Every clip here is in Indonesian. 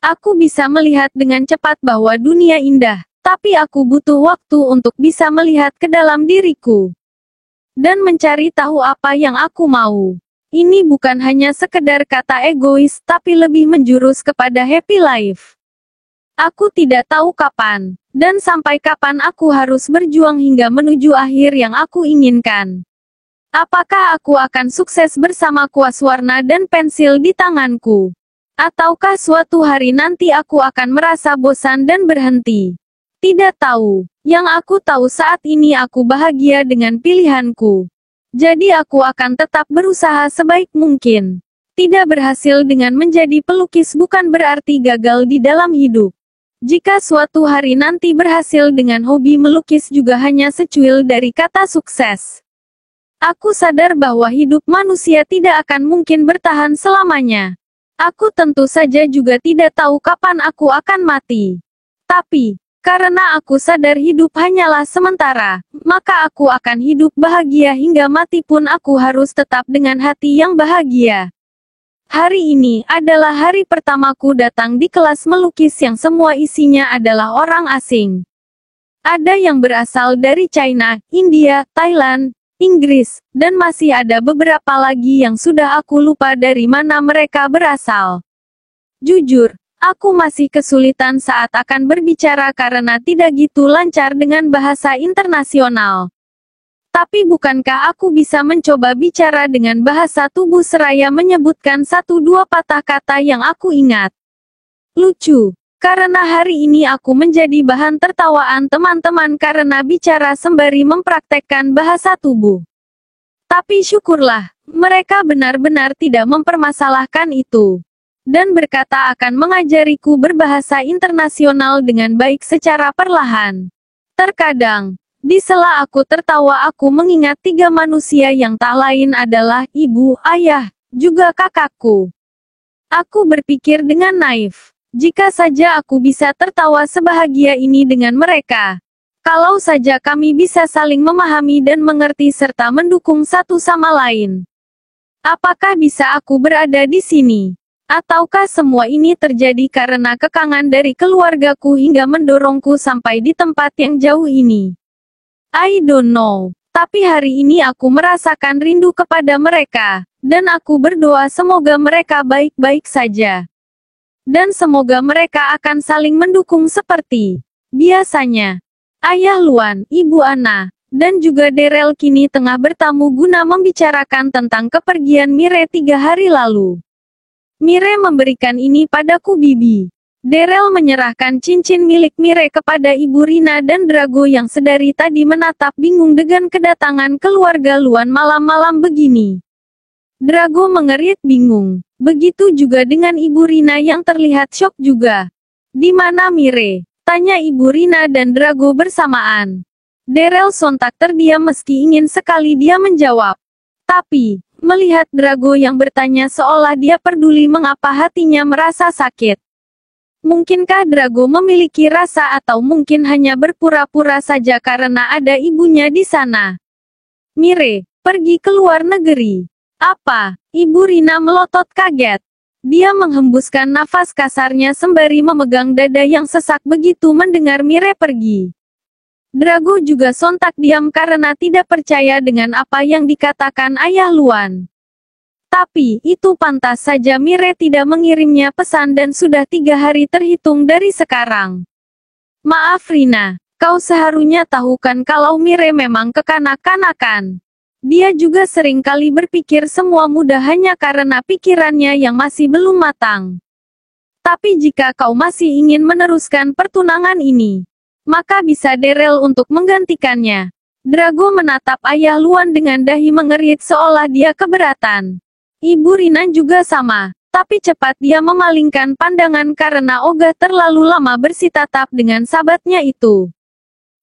Aku bisa melihat dengan cepat bahwa dunia indah, tapi aku butuh waktu untuk bisa melihat ke dalam diriku dan mencari tahu apa yang aku mau. Ini bukan hanya sekedar kata egois, tapi lebih menjurus kepada happy life. Aku tidak tahu kapan, dan sampai kapan aku harus berjuang hingga menuju akhir yang aku inginkan. Apakah aku akan sukses bersama kuas warna dan pensil di tanganku? Ataukah suatu hari nanti aku akan merasa bosan dan berhenti? Tidak tahu. Yang aku tahu saat ini aku bahagia dengan pilihanku. Jadi aku akan tetap berusaha sebaik mungkin. Tidak berhasil dengan menjadi pelukis bukan berarti gagal di dalam hidup. Jika suatu hari nanti berhasil dengan hobi melukis juga hanya secuil dari kata sukses. Aku sadar bahwa hidup manusia tidak akan mungkin bertahan selamanya. Aku tentu saja juga tidak tahu kapan aku akan mati. Tapi, karena aku sadar hidup hanyalah sementara, maka aku akan hidup bahagia hingga mati pun aku harus tetap dengan hati yang bahagia. Hari ini adalah hari pertamaku datang di kelas melukis yang semua isinya adalah orang asing. Ada yang berasal dari China, India, Thailand, Inggris, dan masih ada beberapa lagi yang sudah aku lupa dari mana mereka berasal. Jujur, aku masih kesulitan saat akan berbicara karena tidak gitu lancar dengan bahasa internasional. Tapi bukankah aku bisa mencoba bicara dengan bahasa tubuh seraya menyebutkan 1-2 patah kata yang aku ingat? Lucu, karena hari ini aku menjadi bahan tertawaan teman-teman karena bicara sembari mempraktekkan bahasa tubuh. Tapi syukurlah, mereka benar-benar tidak mempermasalahkan itu. Dan berkata akan mengajariku berbahasa internasional dengan baik secara perlahan. Terkadang, di sela aku tertawa aku mengingat 3 manusia yang tak lain adalah ibu, ayah, juga kakakku. Aku berpikir dengan naif, jika saja aku bisa tertawa sebahagia ini dengan mereka. Kalau saja kami bisa saling memahami dan mengerti serta mendukung satu sama lain. Apakah bisa aku berada di sini? Ataukah semua ini terjadi karena kekangan dari keluargaku hingga mendorongku sampai di tempat yang jauh ini? I don't know. Tapi hari ini aku merasakan rindu kepada mereka, dan aku berdoa semoga mereka baik-baik saja. Dan semoga mereka akan saling mendukung seperti biasanya. Ayah Luan, Ibu Ana, dan juga Daryl kini tengah bertamu guna membicarakan tentang kepergian Mire 3 hari lalu. Mire memberikan ini padaku Bibi. Daryl menyerahkan cincin milik Mire kepada Ibu Rina dan Drago yang sedari tadi menatap bingung dengan kedatangan keluarga Luan malam-malam begini. Drago mengerit bingung. Begitu juga dengan Ibu Rina yang terlihat syok juga. Di mana Mire? Tanya Ibu Rina dan Drago bersamaan. Daryl sontak terdiam meski ingin sekali dia menjawab. Tapi, melihat Drago yang bertanya seolah dia peduli mengapa hatinya merasa sakit. Mungkinkah Drago memiliki rasa atau mungkin hanya berpura-pura saja karena ada ibunya di sana? Mire, pergi ke luar negeri. Apa? Ibu Rina melotot kaget. Dia menghembuskan nafas kasarnya sembari memegang dada yang sesak begitu mendengar Mire pergi. Drago juga sontak diam karena tidak percaya dengan apa yang dikatakan Ayah Luan. Tapi, itu pantas saja Mire tidak mengirimnya pesan dan sudah 3 hari terhitung dari sekarang. Maaf Rina, kau seharusnya tahu kan kalau Mire memang kekanak-kanakan. Dia juga sering kali berpikir semua mudah hanya karena pikirannya yang masih belum matang. Tapi jika kau masih ingin meneruskan pertunangan ini, maka bisa Daryl untuk menggantikannya. Drago menatap Ayah Luan dengan dahi mengerit seolah dia keberatan. Ibu Rina juga sama, tapi cepat dia memalingkan pandangan karena ogah terlalu lama bersitatap dengan sahabatnya itu.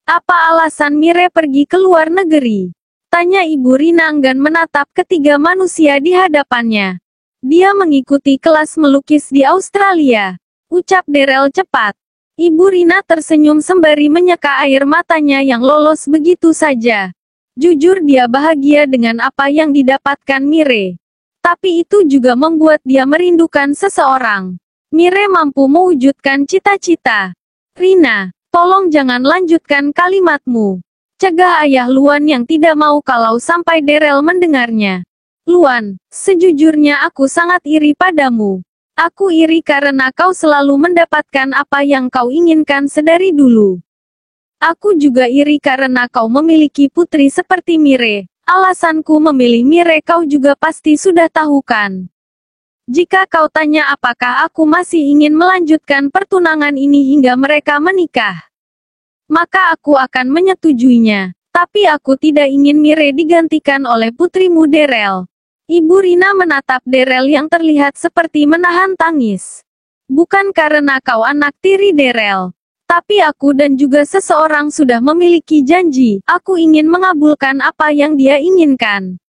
Apa alasan Mire pergi ke luar negeri? Tanya Ibu Rina enggan menatap ketiga manusia di hadapannya. Dia mengikuti kelas melukis di Australia. Ucap Daryl cepat. Ibu Rina tersenyum sembari menyeka air matanya yang lolos begitu saja. Jujur dia bahagia dengan apa yang didapatkan Mire. Tapi itu juga membuat dia merindukan seseorang. Mire mampu mewujudkan cita-cita. Rina, tolong jangan lanjutkan kalimatmu. Cegah ayah Luan yang tidak mau kalau sampai Daryl mendengarnya. Luan, sejujurnya aku sangat iri padamu. Aku iri karena kau selalu mendapatkan apa yang kau inginkan sedari dulu. Aku juga iri karena kau memiliki putri seperti Mire. Alasanku memilih Mire kau juga pasti sudah tahu kan? Jika kau tanya apakah aku masih ingin melanjutkan pertunangan ini hingga mereka menikah, maka aku akan menyetujuinya. Tapi aku tidak ingin Mire digantikan oleh putrimu Daryl. Ibu Rina menatap Daryl yang terlihat seperti menahan tangis. Bukan karena kau anak tiri Daryl. Tapi aku dan juga seseorang sudah memiliki janji. Aku ingin mengabulkan apa yang dia inginkan.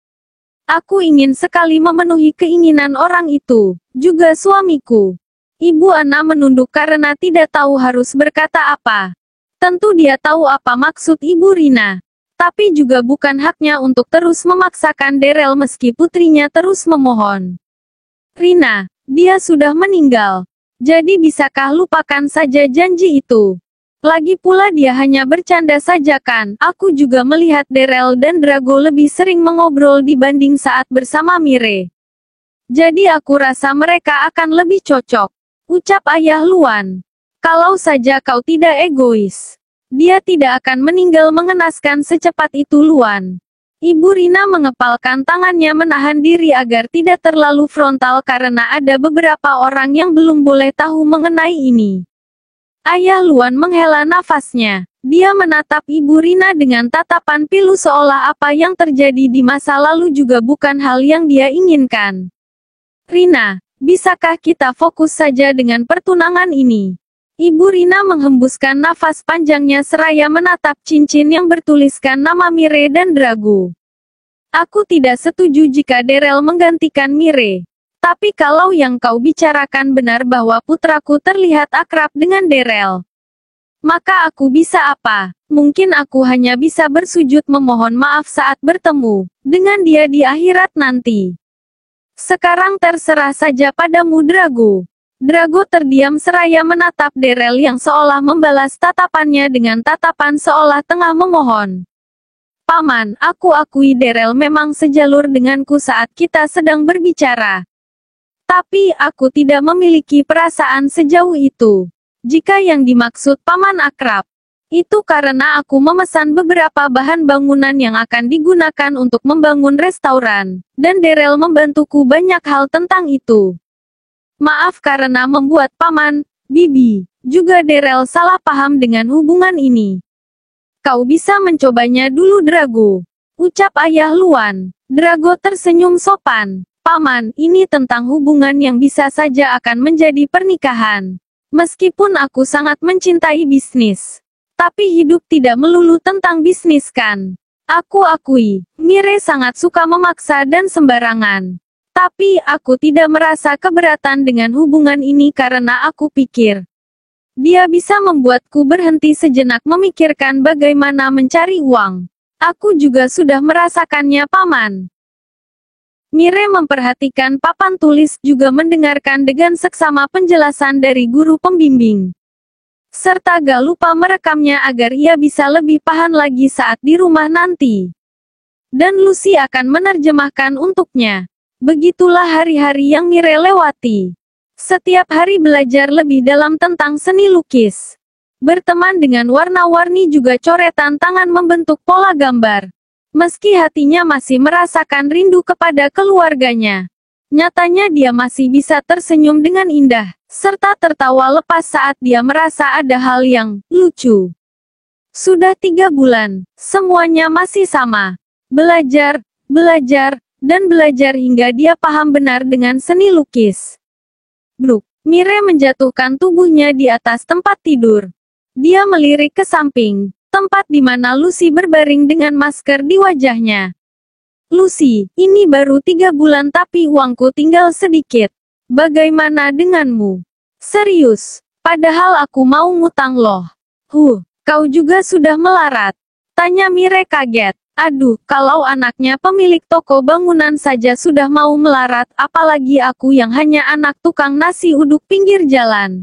Aku ingin sekali memenuhi keinginan orang itu, juga suamiku. Ibu Ana menunduk karena tidak tahu harus berkata apa. Tentu dia tahu apa maksud Ibu Rina. Tapi juga bukan haknya untuk terus memaksakan Daryl meski putrinya terus memohon. Rina, dia sudah meninggal. Jadi bisakah lupakan saja janji itu? Lagi pula dia hanya bercanda saja kan. Aku juga melihat Daryl dan Drago lebih sering mengobrol dibanding saat bersama Mire. Jadi aku rasa mereka akan lebih cocok. Ucap ayah Luan. Kalau saja kau tidak egois. Dia tidak akan meninggal mengenaskan secepat itu Luan. Ibu Rina mengepalkan tangannya menahan diri agar tidak terlalu frontal karena ada beberapa orang yang belum boleh tahu mengenai ini. Ayah Luan menghela nafasnya. Dia menatap Ibu Rina dengan tatapan pilu seolah apa yang terjadi di masa lalu juga bukan hal yang dia inginkan. Rina, bisakah kita fokus saja dengan pertunangan ini? Ibu Rina menghembuskan nafas panjangnya seraya menatap cincin yang bertuliskan nama Mire dan Drago. Aku tidak setuju jika Daryl menggantikan Mire. Tapi kalau yang kau bicarakan benar bahwa putraku terlihat akrab dengan Daryl, maka aku bisa apa? Mungkin aku hanya bisa bersujud memohon maaf saat bertemu dengan dia di akhirat nanti. Sekarang terserah saja padamu Drago. Drago terdiam seraya menatap Daryl yang seolah membalas tatapannya dengan tatapan seolah tengah memohon. Paman, aku akui Daryl memang sejalur denganku saat kita sedang berbicara. Tapi, aku tidak memiliki perasaan sejauh itu. Jika yang dimaksud paman akrab, itu karena aku memesan beberapa bahan bangunan yang akan digunakan untuk membangun restoran, dan Daryl membantuku banyak hal tentang itu. Maaf karena membuat paman, Bibi, juga Daryl salah paham dengan hubungan ini. Kau bisa mencobanya dulu Drago. Ucap ayah Luan. Drago tersenyum sopan. Paman, ini tentang hubungan yang bisa saja akan menjadi pernikahan. Meskipun aku sangat mencintai bisnis. Tapi hidup tidak melulu tentang bisnis kan. Aku akui, Mire sangat suka memaksa dan sembarangan. Tapi, aku tidak merasa keberatan dengan hubungan ini karena aku pikir. Dia bisa membuatku berhenti sejenak memikirkan bagaimana mencari uang. Aku juga sudah merasakannya paman. Mire memperhatikan papan tulis juga mendengarkan dengan seksama penjelasan dari guru pembimbing. Serta gak lupa merekamnya agar ia bisa lebih paham lagi saat di rumah nanti. Dan Lucy akan menerjemahkan untuknya. Begitulah hari-hari yang Mire lewati. Setiap hari belajar lebih dalam tentang seni lukis. Berteman dengan warna-warni juga coretan tangan membentuk pola gambar. Meski hatinya masih merasakan rindu kepada keluarganya. Nyatanya dia masih bisa tersenyum dengan indah, serta tertawa lepas saat dia merasa ada hal yang lucu. Sudah 3 bulan, semuanya masih sama. Belajar, belajar, dan belajar hingga dia paham benar dengan seni lukis. Bruk, Mire menjatuhkan tubuhnya di atas tempat tidur. Dia melirik ke samping. Tempat di mana Lucy berbaring dengan masker di wajahnya. Lucy, ini baru 3 bulan tapi uangku tinggal sedikit. Bagaimana denganmu? Serius, padahal aku mau ngutang loh. Kau juga sudah melarat. Tanya Mire kaget. Aduh, kalau anaknya pemilik toko bangunan saja sudah mau melarat, apalagi aku yang hanya anak tukang nasi uduk pinggir jalan.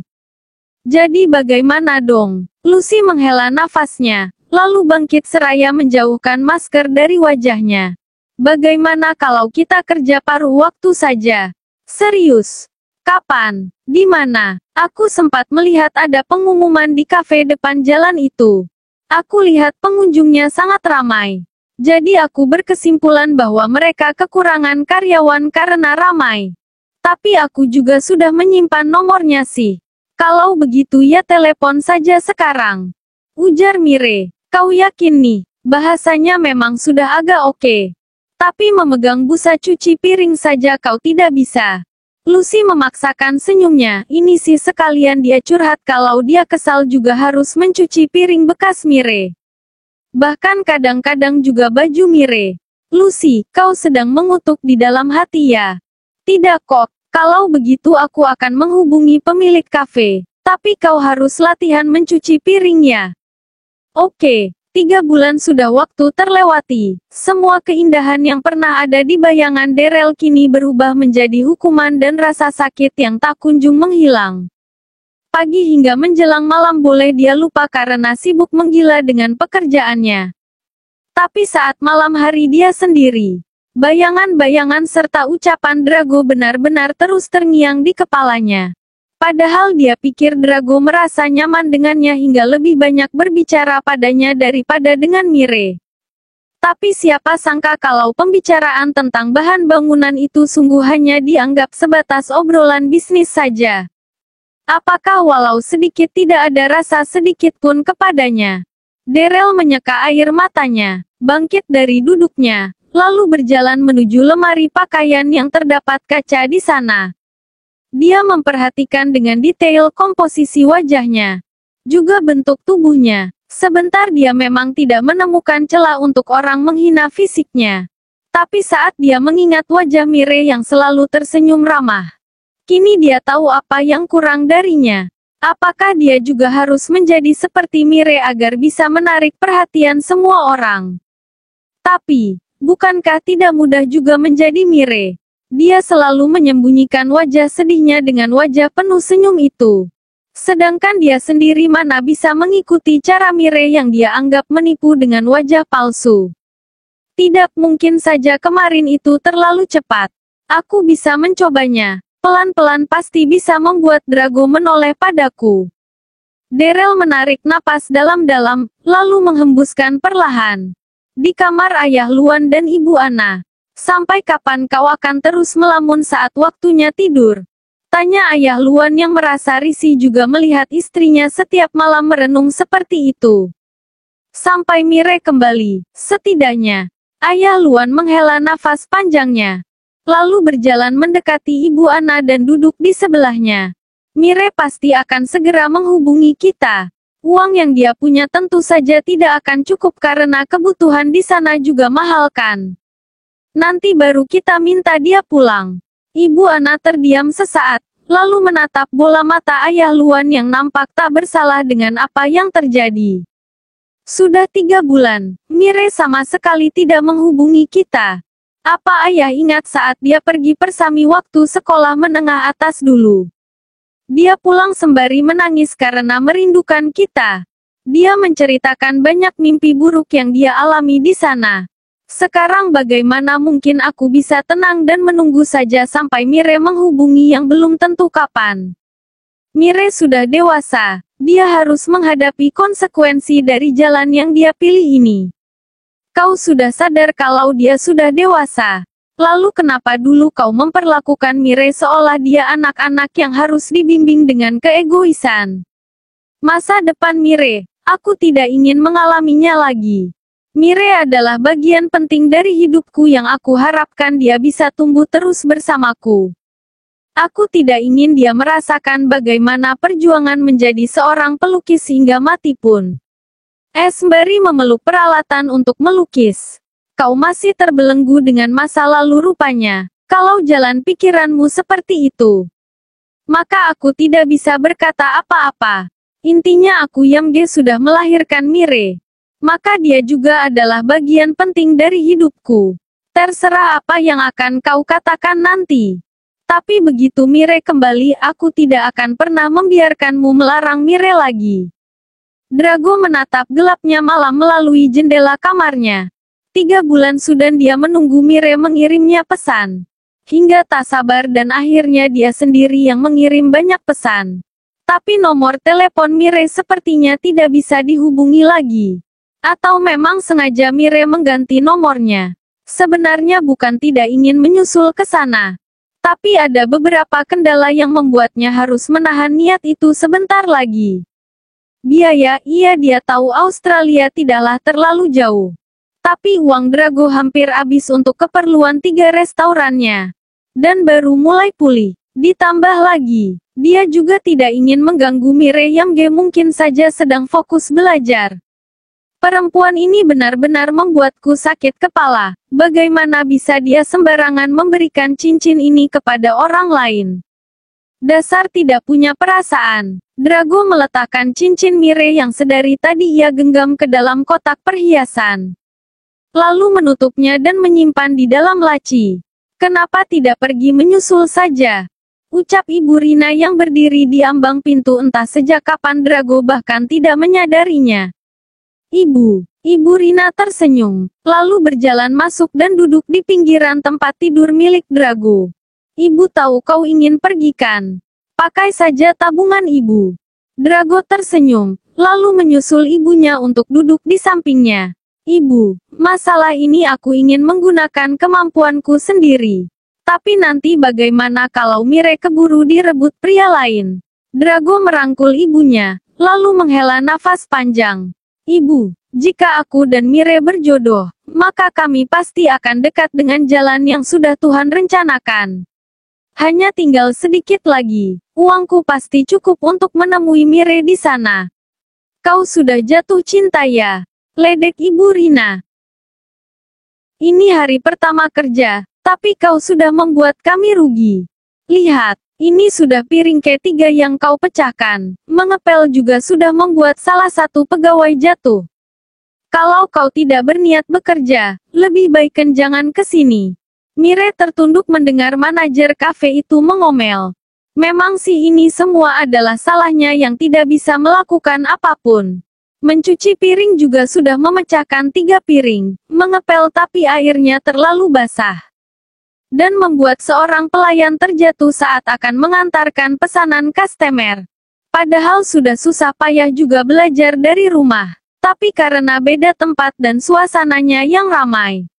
Jadi bagaimana dong? Lucy menghela nafasnya, lalu bangkit seraya menjauhkan masker dari wajahnya. Bagaimana kalau kita kerja paruh waktu saja? Serius? Kapan? Di mana? Aku sempat melihat ada pengumuman di kafe depan jalan itu. Aku lihat pengunjungnya sangat ramai. Jadi aku berkesimpulan bahwa mereka kekurangan karyawan karena ramai. Tapi aku juga sudah menyimpan nomornya sih. Kalau begitu ya telepon saja sekarang. Ujar Mire. Kau yakin nih? Bahasanya memang sudah agak oke. Tapi memegang busa cuci piring saja kau tidak bisa. Lucy memaksakan senyumnya. Ini sih sekalian dia curhat kalau dia kesal juga harus mencuci piring bekas Mire. Bahkan kadang-kadang juga baju Mire. Lucy, kau sedang mengutuk di dalam hati ya? Tidak kok, kalau begitu aku akan menghubungi pemilik kafe. Tapi kau harus latihan mencuci piringnya. Oke, 3 bulan sudah waktu terlewati. Semua keindahan yang pernah ada di bayangan Daryl kini berubah menjadi hukuman dan rasa sakit yang tak kunjung menghilang. Pagi hingga menjelang malam boleh dia lupa karena sibuk menggila dengan pekerjaannya. Tapi saat malam hari dia sendiri. Bayangan-bayangan serta ucapan Drago benar-benar terus terngiang di kepalanya. Padahal dia pikir Drago merasa nyaman dengannya hingga lebih banyak berbicara padanya daripada dengan Mire. Tapi siapa sangka kalau pembicaraan tentang bahan bangunan itu sungguh hanya dianggap sebatas obrolan bisnis saja. Apakah walau sedikit tidak ada rasa sedikit pun kepadanya? Daryl menyeka air matanya, bangkit dari duduknya, lalu berjalan menuju lemari pakaian yang terdapat kaca di sana. Dia memperhatikan dengan detail komposisi wajahnya, juga bentuk tubuhnya. Sebentar dia memang tidak menemukan celah untuk orang menghina fisiknya. Tapi saat dia mengingat wajah Mire yang selalu tersenyum ramah, kini dia tahu apa yang kurang darinya. Apakah dia juga harus menjadi seperti Mire agar bisa menarik perhatian semua orang? Tapi, bukankah tidak mudah juga menjadi Mire? Dia selalu menyembunyikan wajah sedihnya dengan wajah penuh senyum itu. Sedangkan dia sendiri mana bisa mengikuti cara Mire yang dia anggap menipu dengan wajah palsu. Tidak mungkin saja kemarin itu terlalu cepat. Aku bisa mencobanya. Pelan-pelan pasti bisa membuat Drago menoleh padaku. Daryl menarik napas dalam-dalam, lalu menghembuskan perlahan. Di kamar Ayah Luan dan Ibu Ana. Sampai kapan kau akan terus melamun saat waktunya tidur? Tanya Ayah Luan yang merasa risih juga melihat istrinya setiap malam merenung seperti itu. Sampai Mire kembali, setidaknya. Ayah Luan menghela nafas panjangnya. Lalu berjalan mendekati Ibu Ana dan duduk di sebelahnya. Mire pasti akan segera menghubungi kita. Uang yang dia punya tentu saja tidak akan cukup karena kebutuhan di sana juga mahal kan. Nanti baru kita minta dia pulang. Ibu Ana terdiam sesaat, lalu menatap bola mata Ayah Luan yang nampak tak bersalah dengan apa yang terjadi. Sudah 3 bulan, Mire sama sekali tidak menghubungi kita. Apa Ayah ingat saat dia pergi persami waktu sekolah menengah atas dulu? Dia pulang sembari menangis karena merindukan kita. Dia menceritakan banyak mimpi buruk yang dia alami di sana. Sekarang bagaimana mungkin aku bisa tenang dan menunggu saja sampai Mire menghubungi yang belum tentu kapan? Mire sudah dewasa. Dia harus menghadapi konsekuensi dari jalan yang dia pilih ini. Kau sudah sadar kalau dia sudah dewasa. Lalu kenapa dulu kau memperlakukan Mire seolah dia anak-anak yang harus dibimbing dengan keegoisan? Masa depan Mire, aku tidak ingin mengalaminya lagi. Mire adalah bagian penting dari hidupku yang aku harapkan dia bisa tumbuh terus bersamaku. Aku tidak ingin dia merasakan bagaimana perjuangan menjadi seorang pelukis hingga mati pun. Sembari memeluk peralatan untuk melukis. Kau masih terbelenggu dengan masa lalu rupanya. Kalau jalan pikiranmu seperti itu, maka aku tidak bisa berkata apa-apa. Intinya aku Yamge sudah melahirkan Mire. maka dia juga adalah bagian penting dari hidupku. Terserah apa yang akan kau katakan nanti. Tapi begitu Mire kembali, aku tidak akan pernah membiarkanmu melarang Mire lagi. Drago menatap gelapnya malam melalui jendela kamarnya. 3 bulan sudah dia menunggu Mire mengirimnya pesan. Hingga tak sabar dan akhirnya dia sendiri yang mengirim banyak pesan. Tapi nomor telepon Mire sepertinya tidak bisa dihubungi lagi. Atau memang sengaja Mire mengganti nomornya. Sebenarnya bukan tidak ingin menyusul ke sana. Tapi ada beberapa kendala yang membuatnya harus menahan niat itu sebentar lagi. Biaya, dia tahu Australia tidaklah terlalu jauh. Tapi uang Drago hampir habis untuk keperluan 3 restorannya. Dan baru mulai pulih. Ditambah lagi, dia juga tidak ingin mengganggu Mire yang mungkin saja sedang fokus belajar. Perempuan ini benar-benar membuatku sakit kepala. Bagaimana bisa dia sembarangan memberikan cincin ini kepada orang lain? Dasar tidak punya perasaan. Drago meletakkan cincin Mire yang sedari tadi ia genggam ke dalam kotak perhiasan. Lalu menutupnya dan menyimpan di dalam laci. Kenapa tidak pergi menyusul saja? Ucap Ibu Rina yang berdiri di ambang pintu, entah sejak kapan Drago bahkan tidak menyadarinya. Ibu Rina tersenyum, lalu berjalan masuk dan duduk di pinggiran tempat tidur milik Drago. Ibu tahu kau ingin pergi kan? Pakai saja tabungan ibu. Drago tersenyum, lalu menyusul ibunya untuk duduk di sampingnya. Ibu, masalah ini aku ingin menggunakan kemampuanku sendiri. Tapi nanti bagaimana kalau Mire keburu direbut pria lain? Drago merangkul ibunya, lalu menghela nafas panjang. Ibu, jika aku dan Mire berjodoh, maka kami pasti akan dekat dengan jalan yang sudah Tuhan rencanakan. Hanya tinggal sedikit lagi, uangku pasti cukup untuk menemui Mire di sana. Kau sudah jatuh cinta ya? Ledek Ibu Rina. Ini hari pertama kerja, tapi kau sudah membuat kami rugi. Lihat, ini sudah piring ketiga yang kau pecahkan. Mengepel juga sudah membuat salah satu pegawai jatuh. Kalau kau tidak berniat bekerja, lebih baik jangan ke sini. Mire tertunduk mendengar manajer kafe itu mengomel. Memang sih ini semua adalah salahnya yang tidak bisa melakukan apapun. Mencuci piring juga sudah memecahkan 3 piring, mengepel tapi airnya terlalu basah. Dan membuat seorang pelayan terjatuh saat akan mengantarkan pesanan customer. Padahal sudah susah payah juga belajar dari rumah. Tapi karena beda tempat dan suasananya yang ramai.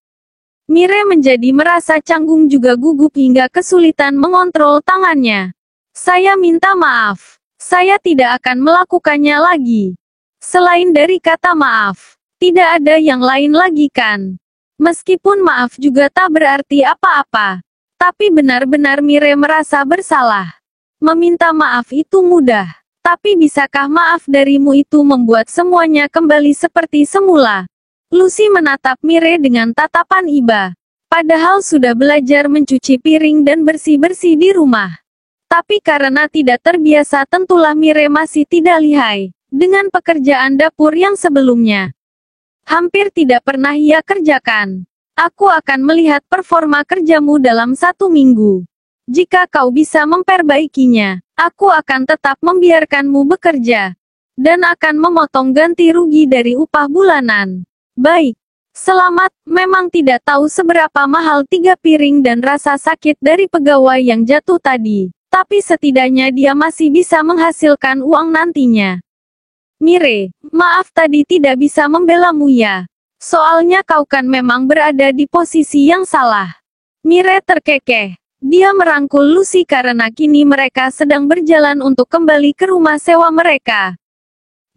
Mire menjadi merasa canggung juga gugup hingga kesulitan mengontrol tangannya. Saya minta maaf. Saya tidak akan melakukannya lagi. Selain dari kata maaf, tidak ada yang lain lagi kan? Meskipun maaf juga tak berarti apa-apa. Tapi benar-benar Mire merasa bersalah. Meminta maaf itu mudah. Tapi bisakah maaf darimu itu membuat semuanya kembali seperti semula? Lucy menatap Mire dengan tatapan iba. Padahal sudah belajar mencuci piring dan bersih-bersih di rumah. Tapi karena tidak terbiasa tentulah Mire masih tidak lihai dengan pekerjaan dapur yang sebelumnya. Hampir tidak pernah ia kerjakan. Aku akan melihat performa kerjamu dalam 1 minggu. Jika kau bisa memperbaikinya, aku akan tetap membiarkanmu bekerja. Dan akan memotong ganti rugi dari upah bulanan. Baik. Selamat, memang tidak tahu seberapa mahal 3 piring dan rasa sakit dari pegawai yang jatuh tadi. Tapi setidaknya dia masih bisa menghasilkan uang nantinya. Mire, maaf tadi tidak bisa membelamu ya. Soalnya kau kan memang berada di posisi yang salah. Mire terkekeh. Dia merangkul Lucy karena kini mereka sedang berjalan untuk kembali ke rumah sewa mereka.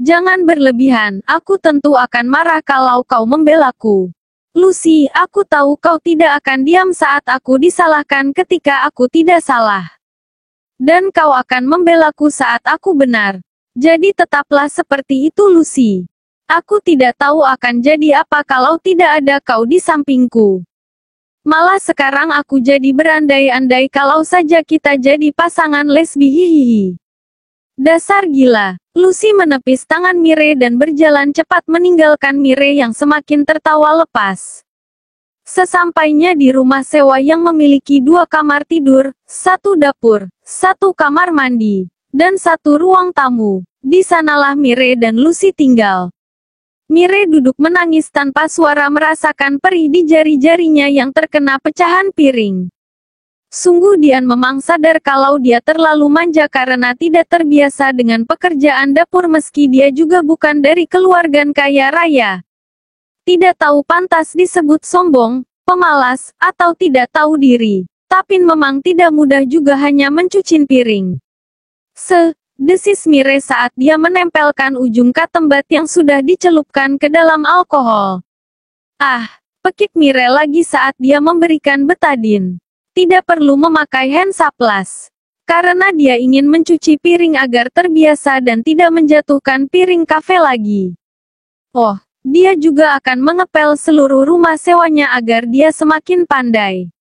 Jangan berlebihan, aku tentu akan marah kalau kau membelaku. Lucy, aku tahu kau tidak akan diam saat aku disalahkan ketika aku tidak salah. Dan kau akan membelaku saat aku benar. Jadi tetaplah seperti itu Lucy. Aku tidak tahu akan jadi apa kalau tidak ada kau di sampingku. Malah sekarang aku jadi berandai-andai kalau saja kita jadi pasangan lesbi hihihi. Dasar gila. Lucy menepis tangan Mire dan berjalan cepat meninggalkan Mire yang semakin tertawa lepas. Sesampainya di rumah sewa yang memiliki 2 kamar tidur, 1 dapur, 1 kamar mandi, dan 1 ruang tamu, di sanalah Mire dan Lucy tinggal. Mire duduk menangis tanpa suara merasakan perih di jari-jarinya yang terkena pecahan piring. Sungguh Dian memang sadar kalau dia terlalu manja karena tidak terbiasa dengan pekerjaan dapur meski dia juga bukan dari keluarga kaya raya. Tidak tahu pantas disebut sombong, pemalas, atau tidak tahu diri. Tapi memang tidak mudah juga hanya mencuci piring. Desis Mire saat dia menempelkan ujung katembat yang sudah dicelupkan ke dalam alkohol. Pekik Mire lagi saat dia memberikan betadin. Tidak perlu memakai hand sanitizer. Karena dia ingin mencuci piring agar terbiasa dan tidak menjatuhkan piring kafe lagi. Dia juga akan mengepel seluruh rumah sewanya agar dia semakin pandai.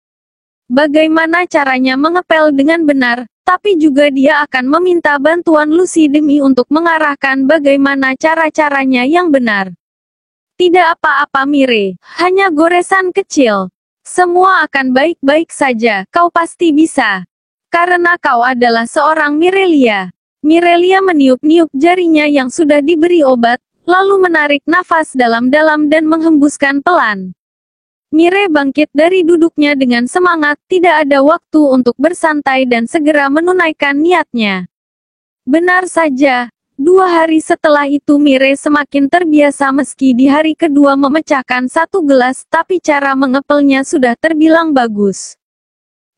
Bagaimana caranya mengepel dengan benar, tapi juga dia akan meminta bantuan Lucy demi untuk mengarahkan bagaimana cara-caranya yang benar. Tidak apa-apa Mire, hanya goresan kecil. Semua akan baik-baik saja, kau pasti bisa. Karena kau adalah seorang Mirelia. Mirelia meniup-niup jarinya yang sudah diberi obat, lalu menarik nafas dalam-dalam dan menghembuskan pelan. Mire bangkit dari duduknya dengan semangat, tidak ada waktu untuk bersantai dan segera menunaikan niatnya. Benar saja. 2 hari setelah itu Mire semakin terbiasa meski di hari kedua memecahkan 1 gelas, tapi cara mengepelnya sudah terbilang bagus.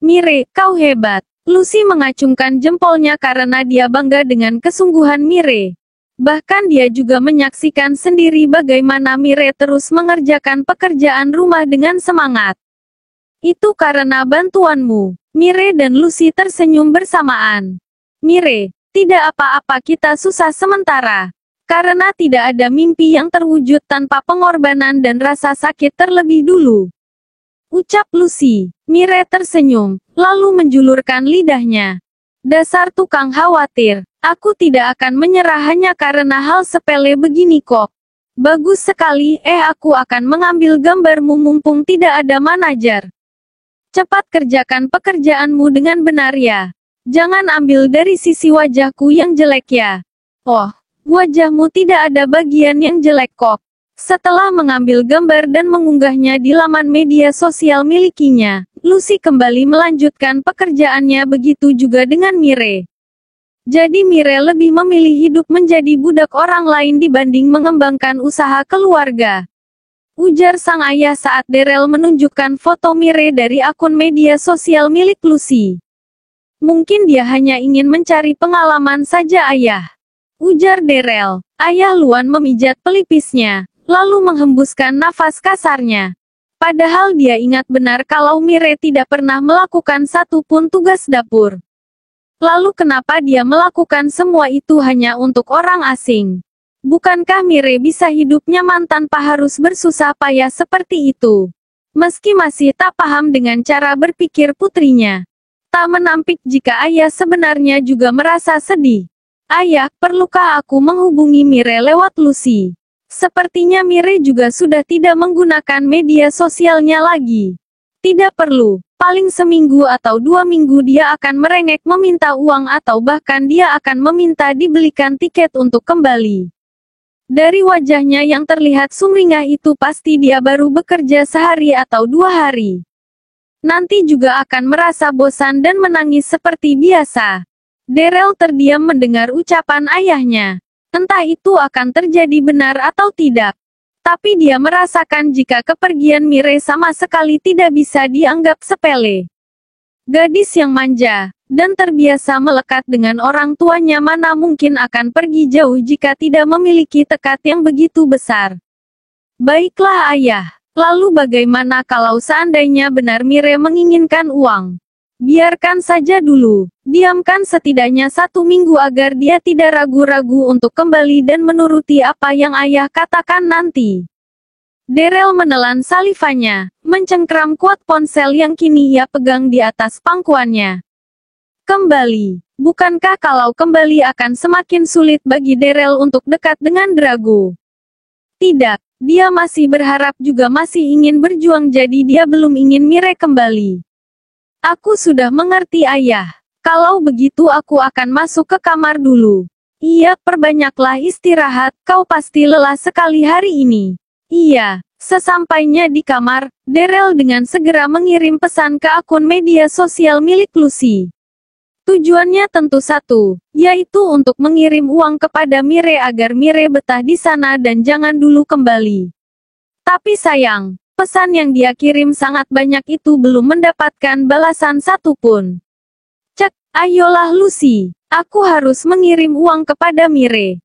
Mire, kau hebat. Lucy mengacungkan jempolnya karena dia bangga dengan kesungguhan Mire. Bahkan dia juga menyaksikan sendiri bagaimana Mire terus mengerjakan pekerjaan rumah dengan semangat. Itu karena bantuanmu. Mire dan Lucy tersenyum bersamaan. Mire, tidak apa-apa kita susah sementara. Karena tidak ada mimpi yang terwujud tanpa pengorbanan dan rasa sakit terlebih dulu. Ucap Lucy. Mire tersenyum, lalu menjulurkan lidahnya. Dasar tukang khawatir. Aku tidak akan menyerah hanya karena hal sepele begini kok. Bagus sekali, aku akan mengambil gambarmu mumpung tidak ada manajer. Cepat kerjakan pekerjaanmu dengan benar ya. Jangan ambil dari sisi wajahku yang jelek ya. Wajahmu tidak ada bagian yang jelek kok. Setelah mengambil gambar dan mengunggahnya di laman media sosial milikinya, Lucy kembali melanjutkan pekerjaannya, begitu juga dengan Mire. Jadi Mire lebih memilih hidup menjadi budak orang lain dibanding mengembangkan usaha keluarga. Ujar sang ayah saat Daryl menunjukkan foto Mire dari akun media sosial milik Lucy. Mungkin dia hanya ingin mencari pengalaman saja ayah. Ujar Daryl. Ayah Luan memijat pelipisnya, lalu menghembuskan nafas kasarnya. Padahal dia ingat benar kalau Mire tidak pernah melakukan satu pun tugas dapur. Lalu kenapa dia melakukan semua itu hanya untuk orang asing? Bukankah Mire bisa hidup nyaman tanpa harus bersusah payah seperti itu? Meski masih tak paham dengan cara berpikir putrinya. Tak menampik jika ayah sebenarnya juga merasa sedih. Ayah, perlukah aku menghubungi Mire lewat Lucy? Sepertinya Mire juga sudah tidak menggunakan media sosialnya lagi. Tidak perlu, paling seminggu atau 2 minggu dia akan merengek meminta uang atau bahkan dia akan meminta dibelikan tiket untuk kembali. Dari wajahnya yang terlihat sumringah itu pasti dia baru bekerja sehari atau 2 hari. Nanti juga akan merasa bosan dan menangis seperti biasa. Daryl terdiam mendengar ucapan ayahnya. Entah itu akan terjadi benar atau tidak. Tapi dia merasakan jika kepergian Mire sama sekali tidak bisa dianggap sepele. Gadis yang manja, dan terbiasa melekat dengan orang tuanya mana mungkin akan pergi jauh jika tidak memiliki tekad yang begitu besar. Baiklah ayah. Lalu bagaimana kalau seandainya benar Mire menginginkan uang? Biarkan saja dulu. Diamkan setidaknya 1 minggu agar dia tidak ragu-ragu untuk kembali dan menuruti apa yang ayah katakan nanti. Daryl menelan salivanya, mencengkram kuat ponsel yang kini ia pegang di atas pangkuannya. Kembali. Bukankah kalau kembali akan semakin sulit bagi Daryl untuk dekat dengan Drago? Tidak, dia masih berharap juga masih ingin berjuang, jadi dia belum ingin Mire kembali. Aku sudah mengerti ayah. Kalau begitu aku akan masuk ke kamar dulu. Iya, perbanyaklah istirahat, kau pasti lelah sekali hari ini. Iya, sesampainya di kamar, Daryl dengan segera mengirim pesan ke akun media sosial milik Lucy. Tujuannya tentu satu, yaitu untuk mengirim uang kepada Mire agar Mire betah di sana dan jangan dulu kembali. Tapi sayang, pesan yang dia kirim sangat banyak itu belum mendapatkan balasan satupun. Cek, ayolah Lucy, aku harus mengirim uang kepada Mire.